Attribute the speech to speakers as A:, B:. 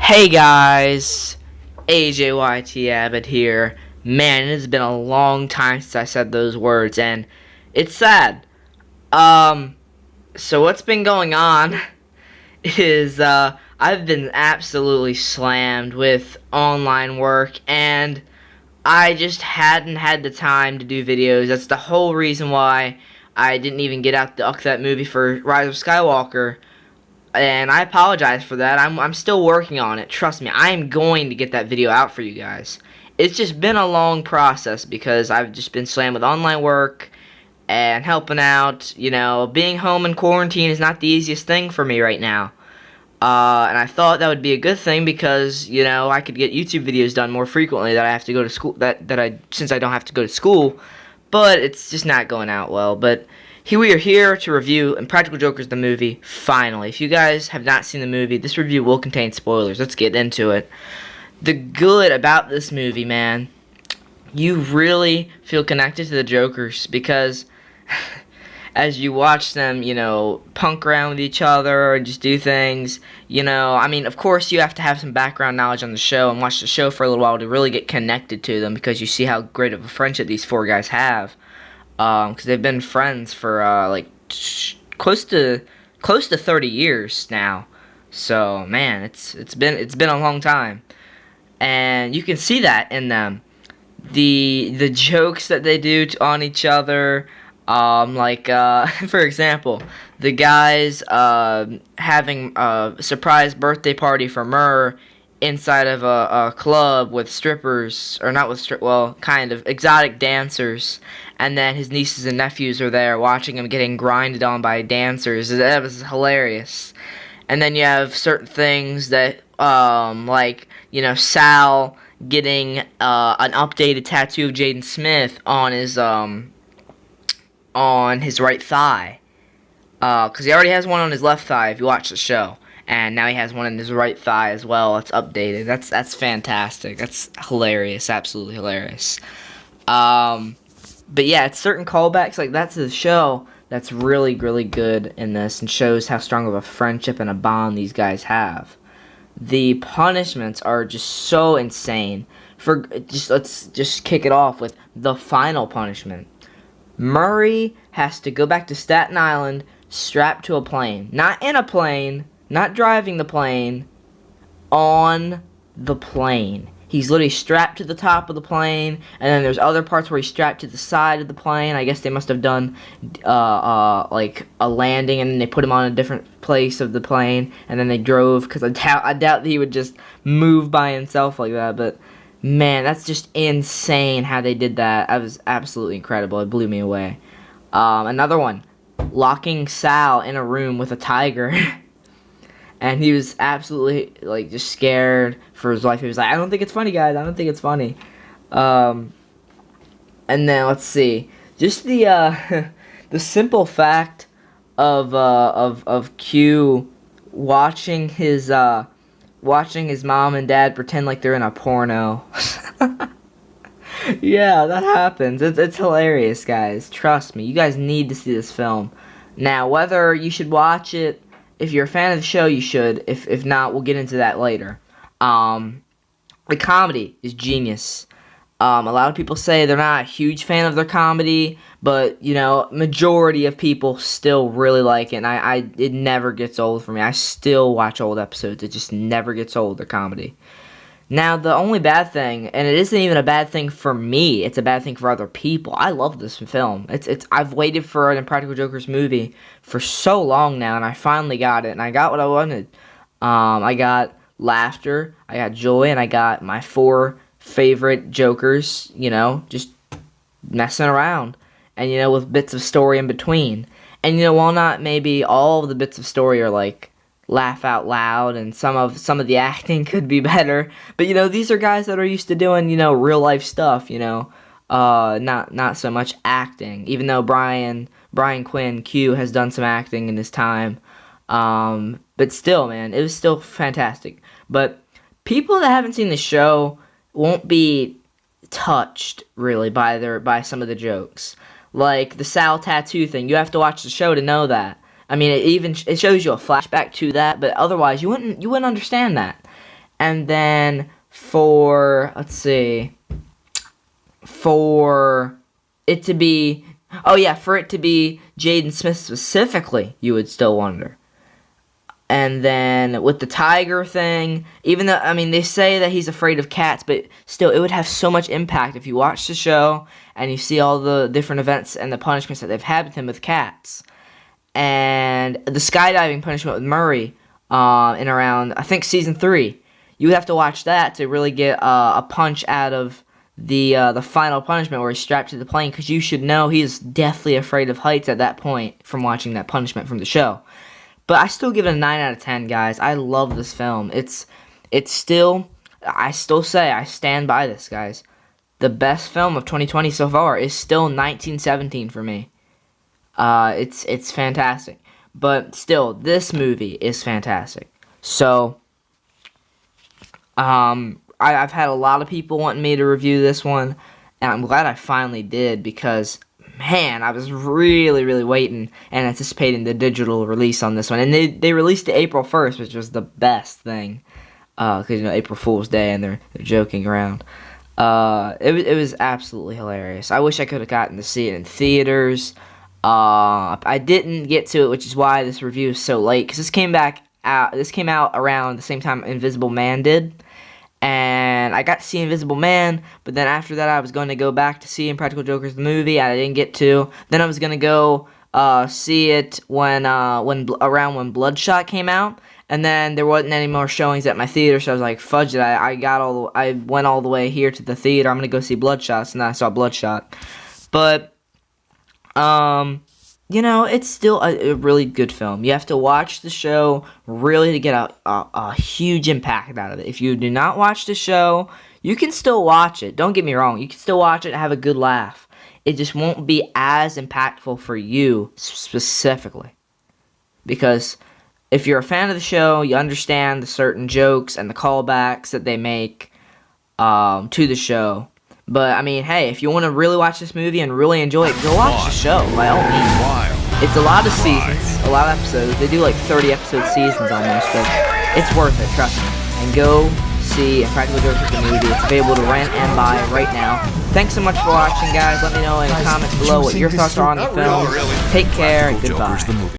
A: Hey guys, AJYT Abbott here. Man, it has been a long time since I said those words, and it's sad. So what's been going on is, I've been absolutely slammed with online work, and I just hadn't had the time to do videos. That's the whole reason why I didn't even get out that movie for Rise of Skywalker. And I apologize for that. I'm still working on it. Trust me, I am going to get that video out for you guys. It's just been a long process because I've just been slammed with online work and helping out. You know, being home in quarantine is not the easiest thing for me right now. And I thought that would be a good thing because, you know, I could get YouTube videos done more frequently that I have to go to school, since I don't have to go to school. But it's just not going out well. But here we are here to review Impractical Jokers, the movie, finally. If you guys have not seen the movie, this review will contain spoilers. Let's get into it. The good about this movie, man, you really feel connected to the Jokers because as you watch them, you know, punk around with each other or just do things, you know, I mean, of course you have to have some background knowledge on the show and watch the show for a little while to really get connected to them because you see how great of a friendship these four guys have. Because they've been friends for close to 30 years now. So man, it's been a long time, and you can see that in them. The jokes that they do on each other, for example, the guys having a surprise birthday party for Murr inside of a club with strippers, or not with kind of exotic dancers, and then his nieces and nephews are there watching him getting grinded on by dancers. That was hilarious. And then you have certain things that, you know, Sal getting an updated tattoo of Jaden Smith on his right thigh, because he already has one on his left thigh if you watch the show. And now he has one in his right thigh as well. It's updated. That's fantastic. That's hilarious. Absolutely hilarious. But yeah, it's certain callbacks like that to the show that's really, really good in this and shows how strong of a friendship and a bond these guys have. The punishments are just so insane. Let's just kick it off with the final punishment. Murray has to go back to Staten Island strapped to a plane. Not in a plane. Not driving the plane, on the plane. He's literally strapped to the top of the plane, and then there's other parts where he's strapped to the side of the plane. I guess they must have done, like a landing, and then they put him on a different place of the plane, and then they drove, because I doubt that he would just move by himself like that, but man, that's just insane how they did that. That was absolutely incredible. It blew me away. Another one, locking Sal in a room with a tiger. And he was absolutely, like, just scared for his life. He was like, I don't think it's funny, guys. I don't think it's funny. And then, let's see. Just the the simple fact of Q watching his mom and dad pretend like they're in a porno. Yeah, that happens. It's hilarious, guys. Trust me. You guys need to see this film. Now, whether you should watch it, if you're a fan of the show, you should. If not, we'll get into that later. The comedy is genius. A lot of people say they're not a huge fan of their comedy, but, you know, majority of people still really like it, and it never gets old for me. I still watch old episodes. It just never gets old, their comedy. Now, the only bad thing, and it isn't even a bad thing for me, it's a bad thing for other people. I love this film. I've waited for an Impractical Jokers movie for so long now, and I finally got it, and I got what I wanted. I got laughter, I got joy, and I got my four favorite Jokers, you know, just messing around, and, you know, with bits of story in between. And, you know, while not maybe all of the bits of story are, like, laugh out loud, and some of the acting could be better, but you know, these are guys that are used to doing, you know, real life stuff, you know, not so much acting, even though Brian Quinn Q has done some acting in his time, but still, man, it was still fantastic. But people that haven't seen the show won't be touched really by some of the jokes, like the Sal tattoo thing. You have to watch the show to know that. I mean, it shows you a flashback to that, but otherwise you wouldn't understand that. And then for, let's see, for it to be, oh yeah, for it to be Jaden Smith specifically, you would still wonder. And then with the tiger thing, even though, I mean, they say that he's afraid of cats, but still, it would have so much impact if you watch the show and you see all the different events and the punishments that they've had with him with cats. And the skydiving punishment with Murray in around, I think, season 3. You would have to watch that to really get a punch out of the final punishment where he's strapped to the plane, because you should know he's deathly afraid of heights at that point from watching that punishment from the show. But I still give it a 9 out of 10, guys. I love this film. It's still, I still say, I stand by this, guys. The best film of 2020 so far is still 1917 for me. It's fantastic. But still, this movie is fantastic. So, I've had a lot of people wanting me to review this one, and I'm glad I finally did, because man, I was really, really waiting and anticipating the digital release on this one. And they released it April 1st, which was the best thing. Because, you know, April Fool's Day, and they're joking around. It was absolutely hilarious. I wish I could have gotten to see it in theaters. I didn't get to it, which is why this review is so late. Because this came out around the same time Invisible Man did. And I got to see Invisible Man, but then after that I was going to go back to see Impractical Jokers the movie, and I didn't get to. Then I was going to go see it when Bloodshot came out, and then there wasn't any more showings at my theater, so I was like, fudge it, I went all the way here to the theater, I'm going to go see Bloodshot, so then I saw Bloodshot. But, you know, it's still a really good film. You have to watch the show really to get a huge impact out of it. If you do not watch the show, you can still watch it. Don't get me wrong. You can still watch it and have a good laugh. It just won't be as impactful for you specifically. Because if you're a fan of the show, you understand the certain jokes and the callbacks that they make to the show. But, I mean, hey, if you want to really watch this movie and really enjoy it, go watch the show, by all means. It's a lot of seasons, a lot of episodes. They do like 30-episode seasons almost, but it's worth it, trust me. And go see Impractical Jokers the movie. It's available to rent and buy right now. Thanks so much for watching, guys. Let me know in the comments below what your thoughts are on the film. Take care, and goodbye.